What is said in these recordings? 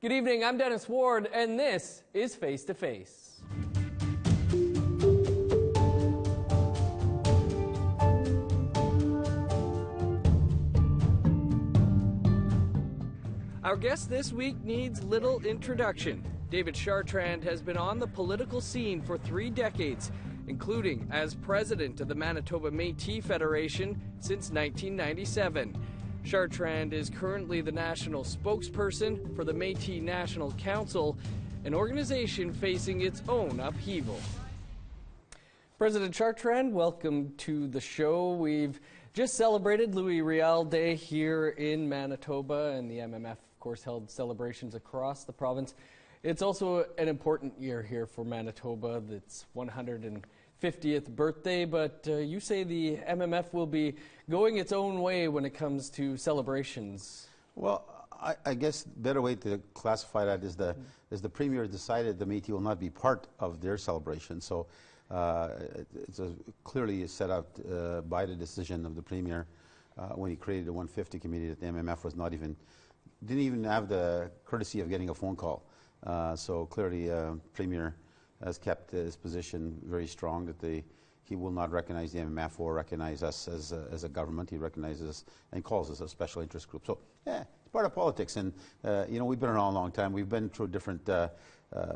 Good evening, I'm Dennis Ward, and this is Face to Face. Our guest this week needs little introduction. David Chartrand has been on the political scene for 3 decades, including as president of the Manitoba Metis Federation since 1997. Chartrand is currently the national spokesperson for the Metis National Council, an organization facing its own upheaval. President Chartrand, welcome to the show. We've just celebrated Louis Riel Day here in Manitoba, and the MMF, of course, held celebrations across the province. It's also an important year here for Manitoba. It's 150th birthday, but you say the MMF will be going its own way when it comes to celebrations. Well, I guess the better way to classify that is the Premier decided the Métis will not be part of their celebration. So it's clearly set out by the decision of the Premier when he created the 150 committee that the MMF didn't even have the courtesy of getting a phone call. So clearly, Premier has kept his position very strong that he will not recognize the MMF or recognize us as a government. He recognizes us and calls us a special interest group. So yeah, it's part of politics, and we've been around a long time. We've been through different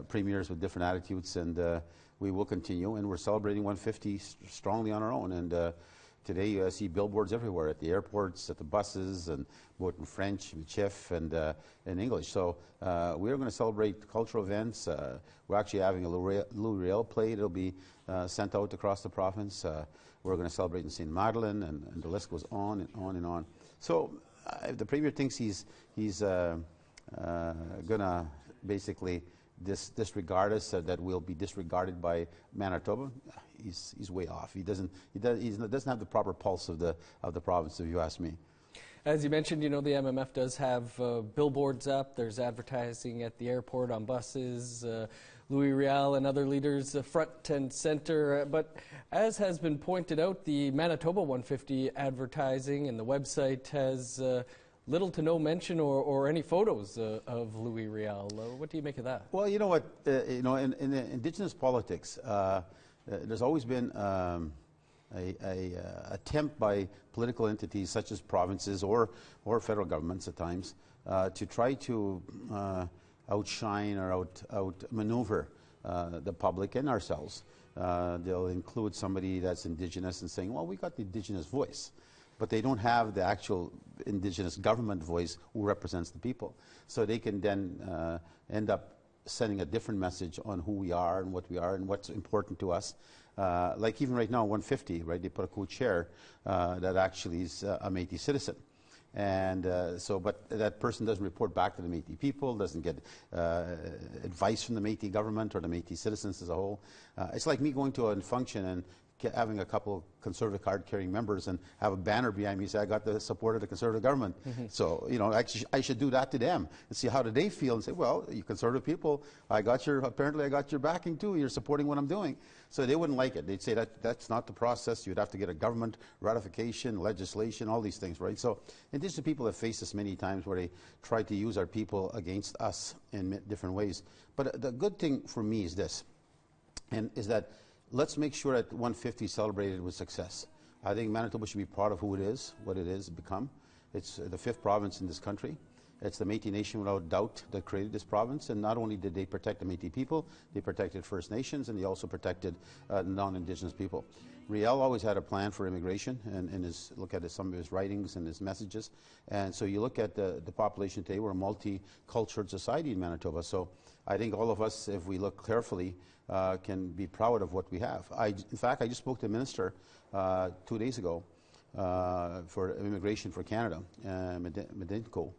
premiers with different attitudes, and we will continue. And we're celebrating 150 strongly on our own. And today you see billboards everywhere, at the airports, at the buses, and both in French, Chef, and in English. So we're going to celebrate cultural events. We're actually having a Louis Riel play. It'll be sent out across the province. We're going to celebrate in St. Madeleine, and the list goes on and on and on. So if the Premier thinks he's going to basically disregard us, that we'll be disregarded by Manitoba, he's way off. He doesn't have the proper pulse of the province, if you ask me. As you mentioned, the MMF does have billboards up. There's advertising at the airport, on buses, Louis Riel and other leaders front and center. But as has been pointed out, the Manitoba 150 advertising and the website has little to no mention or any photos of Louis Riel. What do you make of that? Well, you know what, in Indigenous politics, there's always been a attempt by political entities such as provinces or federal governments at times to try to outshine or outmaneuver the public and ourselves. They'll include somebody that's Indigenous and saying, well, we got the Indigenous voice. But they don't have the actual Indigenous government voice who represents the people. So they can then end up sending a different message on who we are and what we are and what's important to us. Like even right now, 150, right? They put a co-chair that actually is a Métis citizen. And but that person doesn't report back to the Métis people, doesn't get advice from the Métis government or the Métis citizens as a whole. It's like me going to a function and having a couple Conservative card-carrying members and have a banner behind me say, I got the support of the Conservative government. Mm-hmm. So, actually, I should do that to them and see how do they feel and say, well, you Conservative people, apparently I got your backing too. You're supporting what I'm doing. So they wouldn't like it. They'd say that's not the process. You'd have to get a government ratification, legislation, all these things, right? So Indigenous people have faced this many times where they try to use our people against us in different ways. But the good thing for me is this, and is that let's make sure that 150 is celebrated with success. I think Manitoba should be proud of who it is, what it is become. It's the 5th province in this country. It's the Metis Nation, without doubt, that created this province. And not only did they protect the Metis people, they protected First Nations, and they also protected non-Indigenous people. Riel always had a plan for immigration, and look at some of his writings and his messages. And so you look at the population today, we're a multicultural society in Manitoba. So I think all of us, if we look carefully, can be proud of what we have. In fact, I just spoke to the minister 2 days ago for immigration for Canada, Medinco,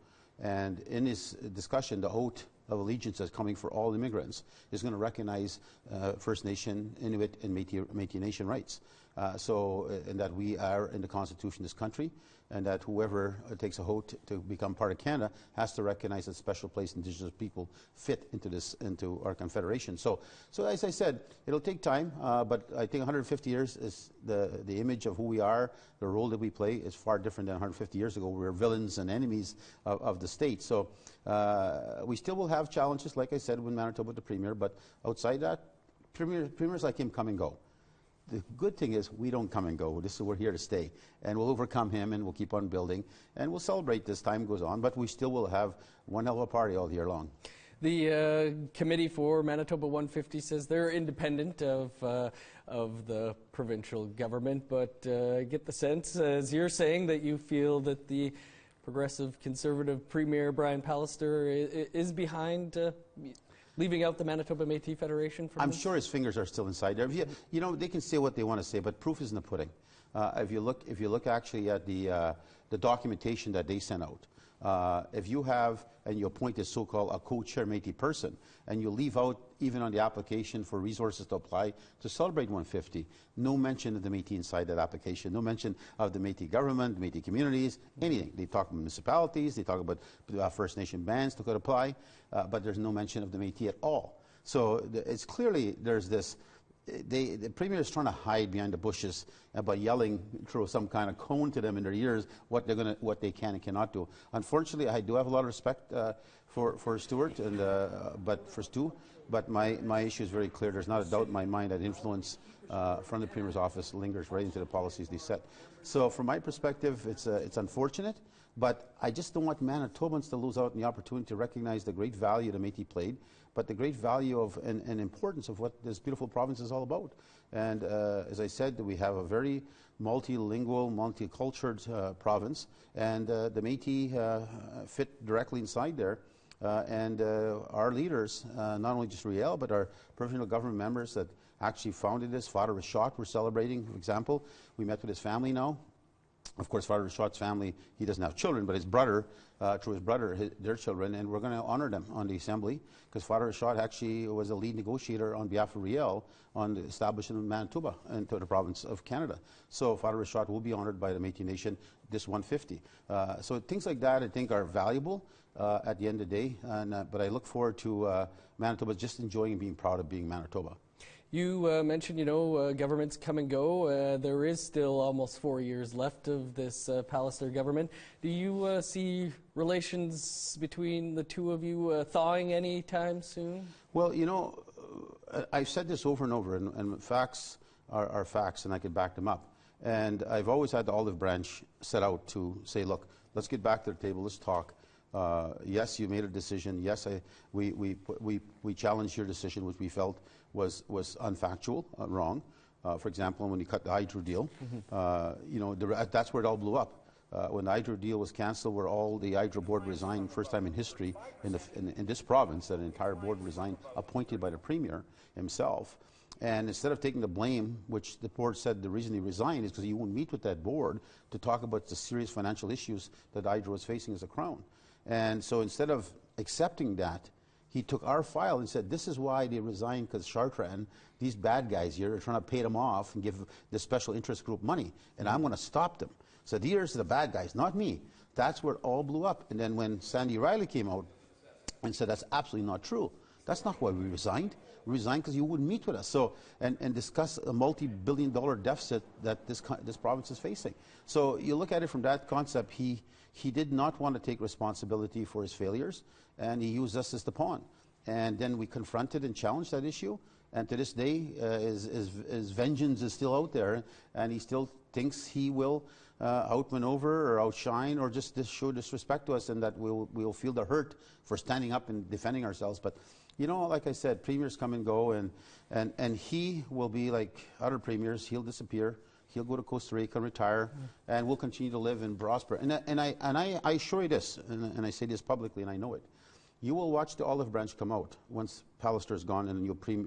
and in his discussion, the oath of allegiance that's coming for all immigrants is going to recognize First Nation, Inuit, and Métis Nation rights. And that we are in the Constitution of this country, and that whoever takes a vote to become part of Canada has to recognize the special place Indigenous people fit into our confederation. So as I said, it'll take time, but I think 150 years is the image of who we are, the role that we play is far different than 150 years ago. We were villains and enemies of the state. So we still will have challenges, like I said, with Manitoba the Premier, but outside that, premiers like him come and go. The good thing is we don't come and go. We're here to stay, and we'll overcome him, and we'll keep on building, and we'll celebrate as time goes on, but we still will have one hell of a party all year long. The committee for Manitoba 150 says they're independent of the provincial government, but get the sense, as you're saying, that you feel that the progressive conservative Premier Brian Pallister is behind leaving out the Manitoba Metis Federation from I'm this? sure his fingers are still inside there. You know, they can say what they want to say, but proof is in the pudding. If you look actually at the documentation that they sent out, if you have and you appoint a so-called a co-chair Métis person, and you leave out even on the application for resources to apply to celebrate 150, no mention of the Métis inside that application, no mention of the Métis government, Métis communities, anything. They talk about municipalities, they talk about First Nation bands that could apply, but there's no mention of the Métis at all. So it's clearly there's this. The Premier is trying to hide behind the bushes by yelling through some kind of cone to them in their ears what they can and cannot do. Unfortunately, I do have a lot of respect for Stuart and for Stu, but my issue is very clear. There's not a doubt in my mind that influence from the Premier's office lingers right into the policies they set. So, from my perspective, it's unfortunate. But I just don't want Manitobans to lose out on the opportunity to recognize the great value the Métis played, but the great value of and importance of what this beautiful province is all about. And as I said, we have a very multilingual, multicultural province, and the Métis fit directly inside there. And our leaders, not only just Riel, but our provincial government members that actually founded this, Father Rashad, we're celebrating, for example. We met with his family now. Of course, Father Rashad's family, he doesn't have children, but his brother, through his brother, their children, and we're going to honor them on the Assembly, because Father Rashad actually was a lead negotiator on behalf of Riel on the establishment of Manitoba into the province of Canada. So Father Rashad will be honored by the Métis Nation this 150. So things like that, I think, are valuable at the end of the day, but I look forward to Manitoba just enjoying and being proud of being Manitoba. You mentioned, governments come and go. There is still almost 4 years left of this Pallister government. Do you see relations between the two of you thawing anytime soon? Well, I've said this over and over, and facts are facts, and I can back them up. And I've always had the olive branch set out to say, look, let's get back to the table, let's talk. Yes, you made a decision. Yes, we challenged your decision, which we felt was unfactual, wrong. For example, when you cut the hydro deal, that's where it all blew up. When the hydro deal was cancelled, where all the hydro board resigned, first time in history in this province that an entire board resigned, appointed by the Premier himself. And instead of taking the blame, which the board said the reason he resigned is because he wouldn't meet with that board to talk about the serious financial issues that hydro was facing as a crown. And so instead of accepting that, he took our file and said, this is why they resigned, because Chartrand, these bad guys here, are trying to pay them off and give the special interest group money, and I'm going to stop them. So these are the bad guys, not me. That's where it all blew up. And then when Sandy Riley came out and said, that's absolutely not true. That's not why we resigned. We resigned because you wouldn't meet with us. So, and discuss a multi-billion-dollar deficit that this province is facing. So you look at it from that concept, he did not want to take responsibility for his failures, and he used us as the pawn. And then we confronted and challenged that issue, and to this day, his vengeance is still out there, and he still thinks he will outmaneuver or outshine or just show disrespect to us, and that we'll feel the hurt for standing up and defending ourselves. But like I said, premiers come and go, and he will be like other premiers. He'll disappear. He'll go to Costa Rica and retire, and we'll continue to live and prosper. And I assure you this, and I say this publicly, and I know it. You will watch the olive branch come out once Pallister is gone and a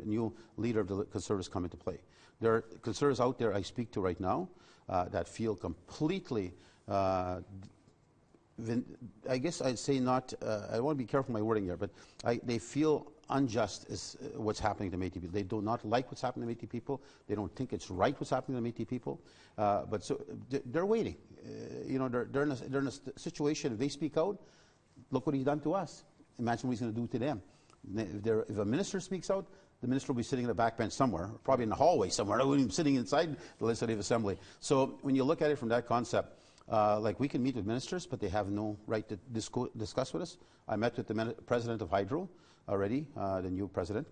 new leader of the Conservatives come into play. There are Conservatives out there I speak to right now that feel completely, I guess I'd say not, I want to be careful with my wording here, but they feel unjust is what's happening to Métis people. They do not like what's happening to Métis people. They don't think it's right what's happening to Métis people. But so they're waiting. You know, they're in a situation. If they speak out, look what he's done to us. Imagine what he's going to do to them. If a minister speaks out, the minister will be sitting in the back bench somewhere, probably in the hallway somewhere. I wouldn't be sitting inside the Legislative Assembly. So when you look at it from that concept, like we can meet with ministers, but they have no right to discuss with us. I met with the president of Hydro already, the new president.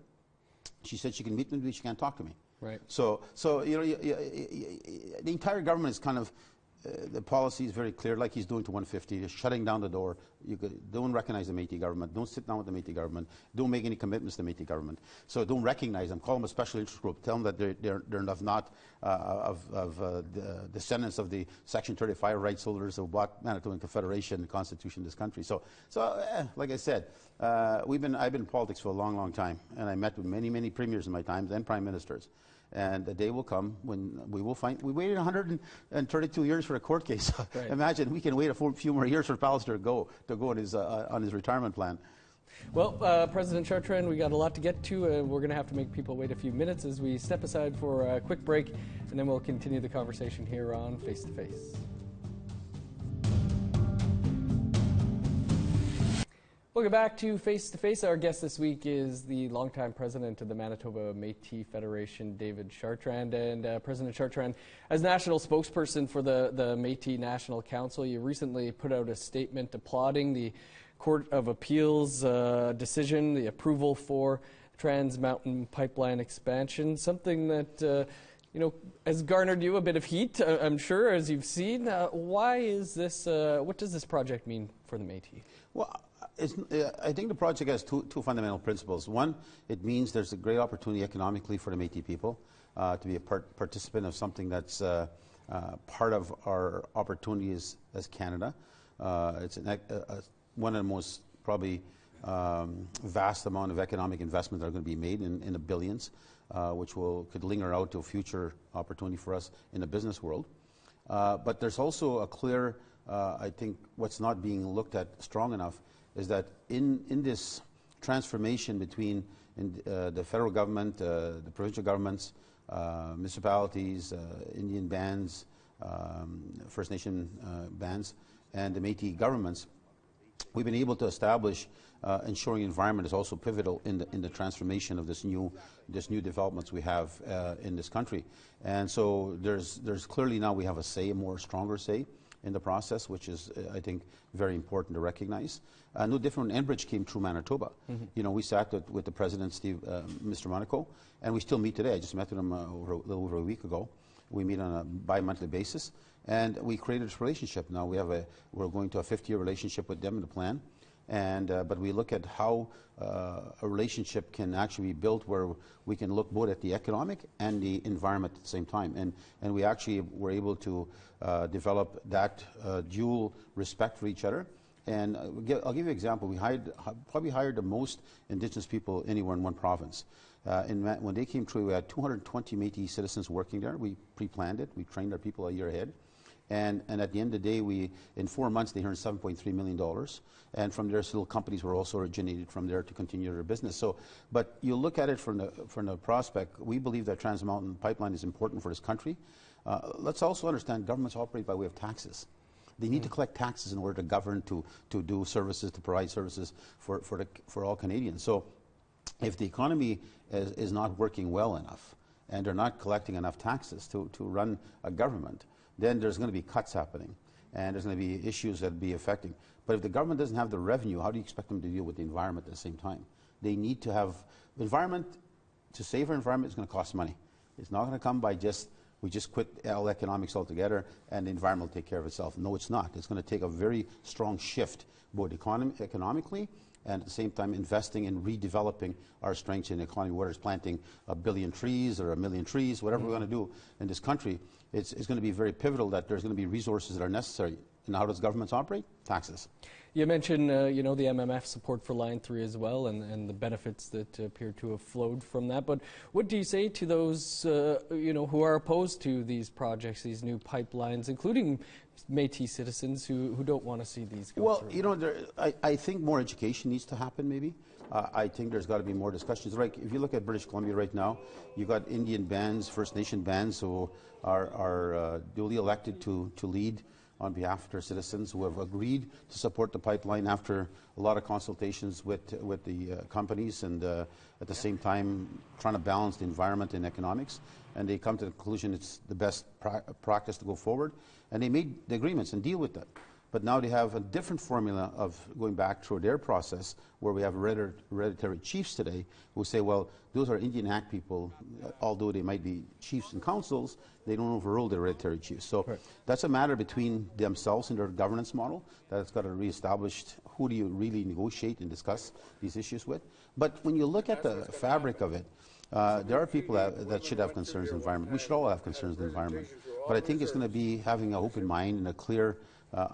She said she can meet with me, but she can't talk to me. Right. So you know, the entire government is kind of, the policy is very clear, like he's doing to 150, just shutting down the door. Don't recognize the Métis government. Don't sit down with the Métis government. Don't make any commitments to the Métis government. So don't recognize them. Call them a special interest group. Tell them that they're not descendants of the Section 35 rights holders who bought Manitoba Confederation and the Constitution of this country. So like I said, I've been in politics for a long, long time, and I met with many premiers in my time, and prime ministers. And the day will come when we will find. We waited 132 years for a court case. Right. Imagine we can wait a few more years for Pallister to go on his retirement plan. Well, President Chartrand, we got a lot to get to. We're going to have to make people wait a few minutes as we step aside for a quick break, and then we'll continue the conversation here on Face to Face. Welcome back to Face to Face. Our guest this week is the longtime president of the Manitoba Metis Federation, David Chartrand. And President Chartrand, as national spokesperson for the Metis National Council, you recently put out a statement applauding the Court of Appeals decision, the approval for Trans Mountain Pipeline expansion, something that you know, has garnered you a bit of heat, I'm sure, as you've seen. Why is this? What does this project mean for the Métis? Well, I think the project has two fundamental principles. One, it means there's a great opportunity economically for the Métis people to be a participant of something that's part of our opportunities as Canada. It's one of the most probably vast amount of economic investment that are going to be made in the billions, which could linger out to a future opportunity for us in the business world. But there's also a clear, I think, what's not being looked at strong enough is that in this transformation between the federal government, the provincial governments, municipalities, Indian bands, First Nation bands, and the Métis governments, we've been able to establish ensuring environment is also pivotal in the transformation of this new developments we have in this country. And so there's clearly now we have a say, a more stronger say in the process, which is, I think, very important to recognize. No different when Enbridge came through Manitoba. Mm-hmm. You know, we sat with the president, Mr. Monaco, and we still meet today. I just met with him a little over a week ago. We meet on a bi-monthly basis, and we created this relationship. Now we're going to a 50-year relationship with them in the plan, and but we look at how a relationship can actually be built where we can look both at the economic and the environment at the same time, and we actually were able to develop that dual respect for each other. And I'll give you an example. We probably hired the most Indigenous people anywhere in one province. When they came through, we had 220 Métis citizens working there. We pre-planned it. We trained our people a year ahead. And at the end of the day, in 4 months, they earned $7.3 million. And from there, little companies were also originated from there to continue their business. So, but you look at it from the prospect, we believe that Trans Mountain Pipeline is important for this country. Let's also understand governments operate by way of taxes. They need to collect taxes in order to govern, to do services, to provide services for all Canadians. So if the economy is not working well enough and they're not collecting enough taxes to run a government, then there's going to be cuts happening and there's going to be issues that will be affecting. But if the government doesn't have the revenue, how do you expect them to deal with the environment at the same time? They need to have environment. To save our environment is going to cost money. It's not going to come by we just quit all economics altogether and the environment will take care of itself. No, it's not. It's going to take a very strong shift, both economically and at the same time investing in redeveloping our strengths in the economy, whether it's planting 1 billion trees or 1 million trees, whatever we're going to do in this country. It's going to be very pivotal that there's going to be resources that are necessary. And how does governments operate? Taxes. You mentioned, you know, the MMF support for Line 3 as well, and the benefits that appear to have flowed from that. But what do you say to those, you know, who are opposed to these projects, these new pipelines, including Métis citizens who don't want to see these go well, through? you know, I think more education needs to happen, maybe. I think there's got to be more discussions. Like, if you look at British Columbia right now, you've got Indian bands, First Nation bands who are duly elected to lead on behalf of their citizens, who have agreed to support the pipeline after a lot of consultations with the companies, and at the same time trying to balance the environment and economics. And they come to the conclusion it's the best practice to go forward. And they made the agreements and deal with that. But now they have a different formula of going back through their process, where we have hereditary chiefs today who say, well, those are Indian Act people, although they might be chiefs and councils, they don't overrule the hereditary chiefs. So that's a matter between themselves and their governance model that's got to be reestablished. Who do you really negotiate and discuss these issues with? But when you look at the fabric of it, there are people that should have concerns in the environment. We should all have concerns in the environment. But I think it's going to be having an open mind and a clear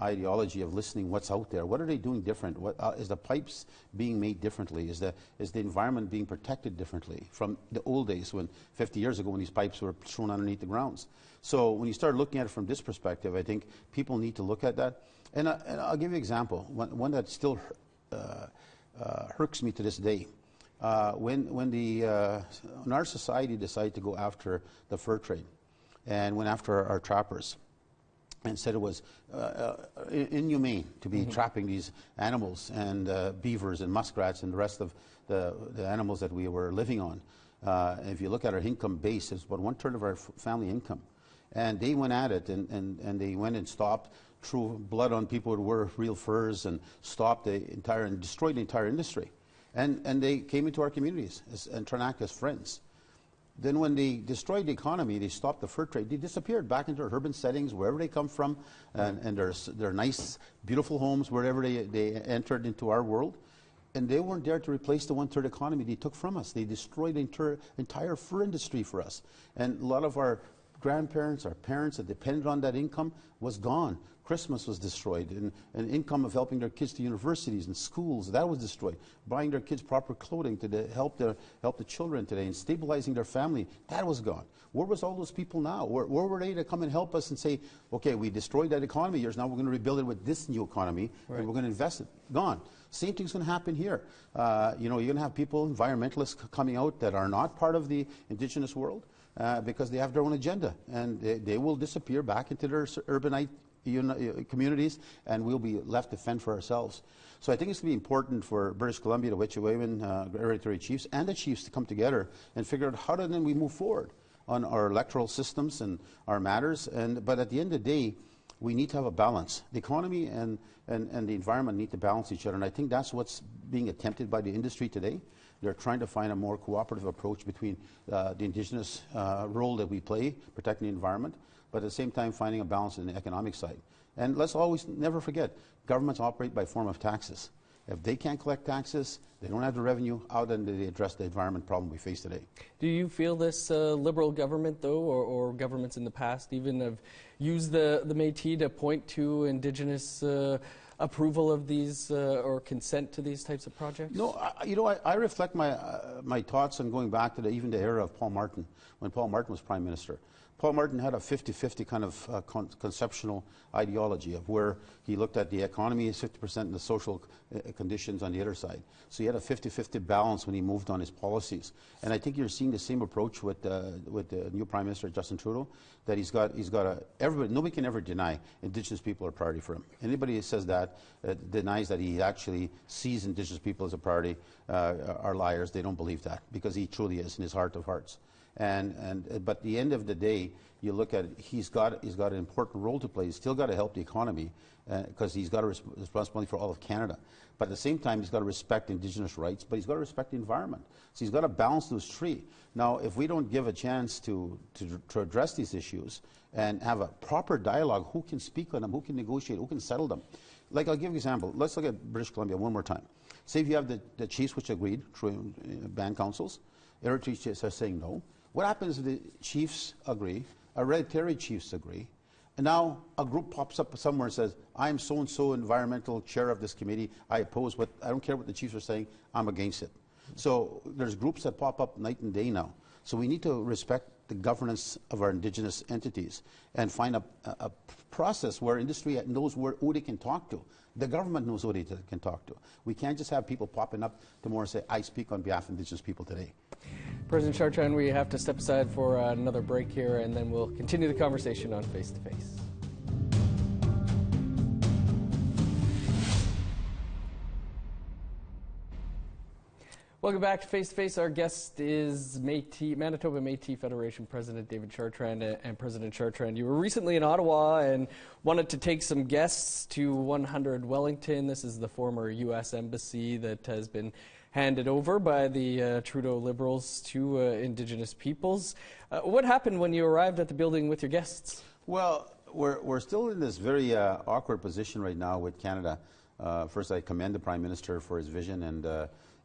ideology of listening what's out there. What are they doing different? What, is the pipes being made differently? Is the environment being protected differently from the old days, when 50 years ago when these pipes were thrown underneath the grounds? So when you start looking at it from this perspective, I think people need to look at that. And I'll give you an example, one that still irks me to this day. When our society decided to go after the fur trade and went after our trappers, and said it was inhumane to be trapping these animals and beavers and muskrats and the rest of the animals that we were living on. If you look at our income base, it's about 1/3 of our family income. And they went at it, and they went and stopped, threw blood on people who wore real furs, and stopped and destroyed the entire industry. And they came into our communities and tried to act as friends. Then when they destroyed the economy, they stopped the fur trade, they disappeared back into urban settings, wherever they come from, and their nice, beautiful homes, wherever they entered into our world. And they weren't there to replace the 1/3 economy they took from us. They destroyed the entire fur industry for us. And a lot of our grandparents, our parents that depended on that income was gone. Christmas was destroyed, and income of helping their kids to universities and schools, that was destroyed. Buying their kids proper clothing to help the children today, and stabilizing their family, that was gone. Where was all those people now? Where were they to come and help us and say, okay, we destroyed that economy of yours, now we're going to rebuild it with this new economy, and we're going to invest it? Gone. Same thing's going to happen here. You know, you're going to have people, environmentalists, coming out that are not part of the Indigenous world, because they have their own agenda, and they will disappear back into their urbanite communities, and we'll be left to fend for ourselves. So I think it's going to be important for British Columbia, the Wet'suwet'en, hereditary chiefs, and the chiefs to come together and figure out how then we move forward on our electoral systems and our matters. But at the end of the day, we need to have a balance. The economy and the environment need to balance each other, and I think that's what's being attempted by the industry today. They're trying to find a more cooperative approach between the Indigenous role that we play, protecting the environment, but at the same time finding a balance in the economic side. And let's always never forget, governments operate by form of taxes. If they can't collect taxes, they don't have the revenue, how then do they address the environment problem we face today? Do you feel this Liberal government, though, or governments in the past even have used the Métis to point to Indigenous approval of these or consent to these types of projects? No, I reflect my thoughts on going back to even the era of Paul Martin, when Paul Martin was Prime Minister. Paul Martin had a 50-50 kind of conceptual ideology of where he looked at the economy as 50% and the social conditions on the other side. So he had a 50-50 balance when he moved on his policies. And I think you're seeing the same approach with the new Prime Minister, Justin Trudeau, that he's got nobody can ever deny Indigenous people are a priority for him. Anybody who says that denies that he actually sees Indigenous people as a priority are liars. They don't believe that, because he truly is in his heart of hearts. But at the end of the day, you look at it, he's got an important role to play. He's still got to help the economy, because he's got a responsibility for all of Canada. But at the same time, he's got to respect Indigenous rights, but he's got to respect the environment. So he's got to balance those three. Now, if we don't give a chance to address these issues and have a proper dialogue, who can speak on them, who can negotiate, who can settle them? Like, I'll give you an example. Let's look at British Columbia one more time. Say if you have the chiefs which agreed through band councils, hereditary chiefs are saying no. What happens if the chiefs agree, hereditary chiefs agree, and now a group pops up somewhere and says, I'm so-and-so environmental chair of this committee, I oppose I don't care what the chiefs are saying, I'm against it. So there's groups that pop up night and day now. So we need to respect the governance of our Indigenous entities and find a process where industry knows who they can talk to. The government knows who they can talk to. We can't just have people popping up tomorrow and say, I speak on behalf of Indigenous people today. President Chartrand, we have to step aside for another break here, and then we'll continue the conversation on Face to Face. Welcome back to Face to Face. Our guest is Manitoba Metis Federation President David Chartrand. And President Chartrand, you were recently in Ottawa and wanted to take some guests to 100 Wellington. This is the former U.S. Embassy that has been handed over by the Trudeau Liberals to Indigenous peoples. What happened when you arrived at the building with your guests? Well, we're still in this very awkward position right now with Canada. First, I commend the Prime Minister for his vision,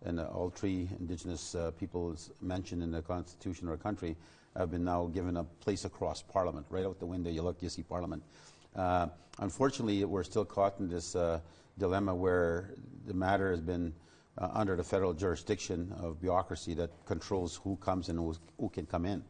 and all three Indigenous peoples mentioned in the Constitution of our country have been now given a place across Parliament. Right out the window, you look, you see Parliament. Unfortunately, we're still caught in this dilemma where the matter has been under the federal jurisdiction of bureaucracy that controls who comes and who can come in.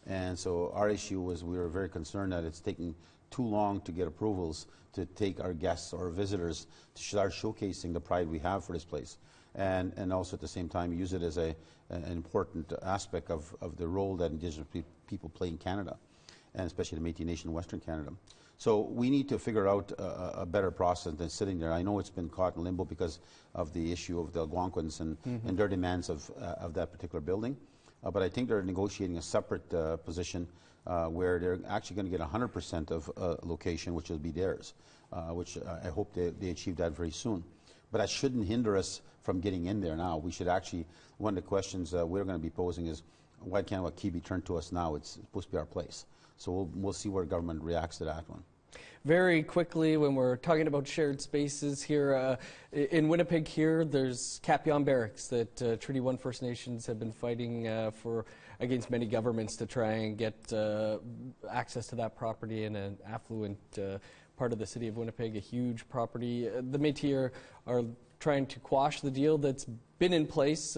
And so our issue was we were very concerned that it's taking too long to get approvals to take our guests or visitors to start showcasing the pride we have for this place. And also at the same time use it as an important aspect of the role that Indigenous people play in Canada, and especially the Metis Nation in Western Canada. So we need to figure out a better process than sitting there. I know it's been caught in limbo because of the issue of the Algonquins and their demands of that particular building. But I think they're negotiating a separate position where they're actually going to get 100% of location, which will be theirs, which I hope they achieve that very soon. But that shouldn't hinder us from getting in there now. We should actually, one of the questions we're going to be posing is, why can't Waikiki be turned to us now? It's supposed to be our place. So we'll see where government reacts to that one. Very quickly, when we're talking about shared spaces here, in Winnipeg here, there's Capion Barracks that Treaty 1 First Nations have been fighting against many governments to try and get access to that property in an affluent part of the city of Winnipeg, a huge property. The Métis are trying to quash the deal that's been in place.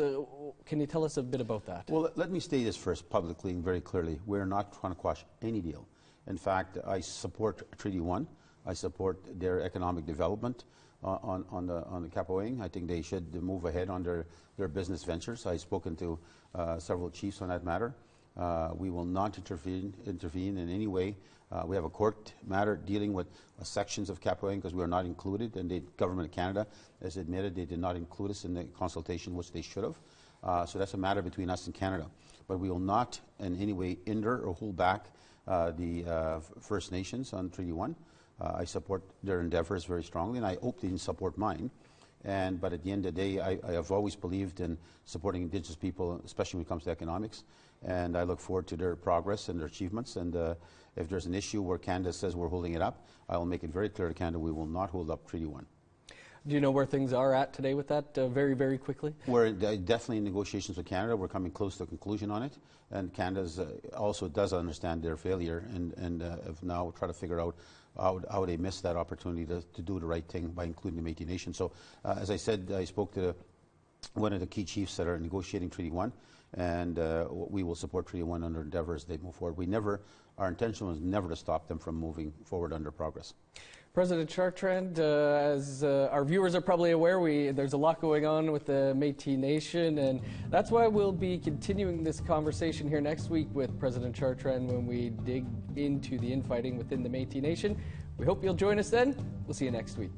Can you tell us a bit about that? Well, let me state this first publicly and very clearly. We're not trying to quash any deal. In fact, I support Treaty 1. I support their economic development on the Capoeing. I think they should move ahead on their business ventures. I've spoken to several chiefs on that matter. We will not intervene in any way. We have a court matter dealing with sections of Capoeing because we are not included, and the Government of Canada has admitted they did not include us in the consultation, which they should have. So that's a matter between us and Canada. But we will not in any way hinder or hold back the First Nations on Treaty 1. I support their endeavours very strongly, and I hope they support mine. But at the end of the day, I have always believed in supporting Indigenous people, especially when it comes to economics. And I look forward to their progress and their achievements. And if there's an issue where Canada says we're holding it up, I will make it very clear to Canada we will not hold up Treaty 1. Do you know where things are at today with that, very, very quickly? We're definitely in negotiations with Canada. We're coming close to a conclusion on it. And Canada also does understand their failure and have now tried to figure out how they missed that opportunity to do the right thing by including the Métis Nation. So, as I said, I spoke to one of the key chiefs that are negotiating Treaty 1, and we will support Treaty 1 under endeavour as they move forward. Our intention was never to stop them from moving forward under progress. President Chartrand, as our viewers are probably aware, there's a lot going on with the Métis Nation, and that's why we'll be continuing this conversation here next week with President Chartrand when we dig into the infighting within the Métis Nation. We hope you'll join us then. We'll see you next week.